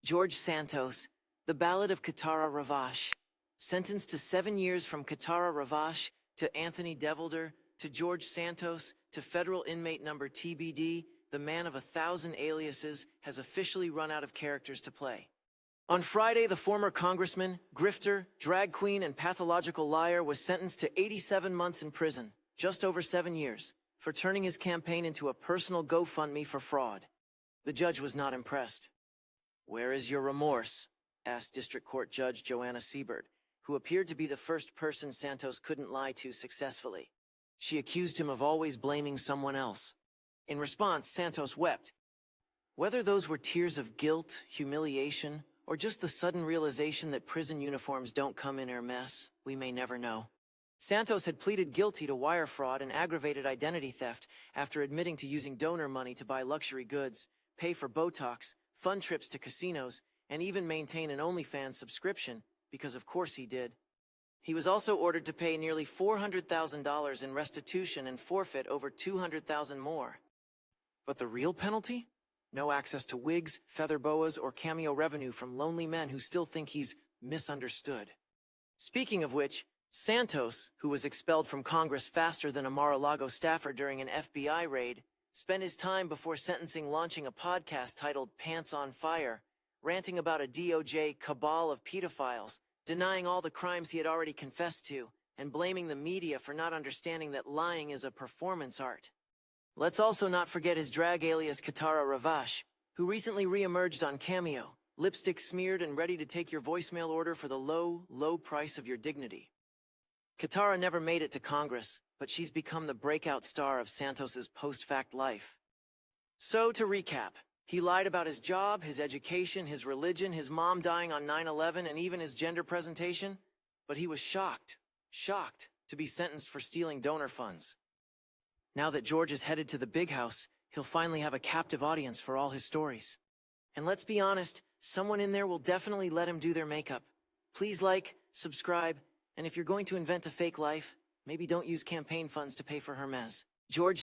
George Santos, The Ballad of Kitara Ravache. Sentenced to 7 years from Kitara Ravache to Anthony Devolder to George Santos to federal inmate number TBD, the man of 1,000 aliases has officially run out of characters to play. On Friday, the former congressman, grifter, drag queen, and pathological liar was sentenced to 87 months in prison, just over 7 years, for turning his campaign into a personal GoFundMe for fraud. The judge was not impressed. "Where is your remorse?" asked District Court Judge Joanna Siebert, who appeared to be the first person Santos couldn't lie to successfully. She accused him of always blaming someone else. In response, Santos wept. Whether those were tears of guilt, humiliation, or just the sudden realization that prison uniforms don't come in Hermes, we may never know. Santos had pleaded guilty to wire fraud and aggravated identity theft after admitting to using donor money to buy luxury goods, pay for Botox, fund trips to casinos, and even maintain an OnlyFans subscription, because of course he did. He was also ordered to pay nearly $400,000 in restitution and forfeit over $200,000 more. But the real penalty? No access to wigs, feather boas, or cameo revenue from lonely men who still think he's misunderstood. Speaking of which, Santos, who was expelled from Congress faster than a Mar-a-Lago staffer during an FBI raid, spent his time before sentencing launching a podcast titled Pants on Fire, ranting about a DOJ cabal of pedophiles, denying all the crimes he had already confessed to, and blaming the media for not understanding that lying is a performance art. Let's also not forget his drag alias Kitara Ravache, who recently re-emerged on Cameo, lipstick smeared and ready to take your voicemail order for the low, low price of your dignity. Kitara never made it to Congress, but she's become the breakout star of Santos's post-fact life. So, to recap, he lied about his job, his education, his religion, his mom dying on 9/11, and even his gender presentation. But he was shocked to be sentenced for stealing donor funds. Now that George is headed to the big house, he'll finally have a captive audience for all his stories. And let's be honest, someone in there will definitely let him do their makeup. Please like, subscribe, and if you're going to invent a fake life, maybe don't use campaign funds to pay for Hermes. George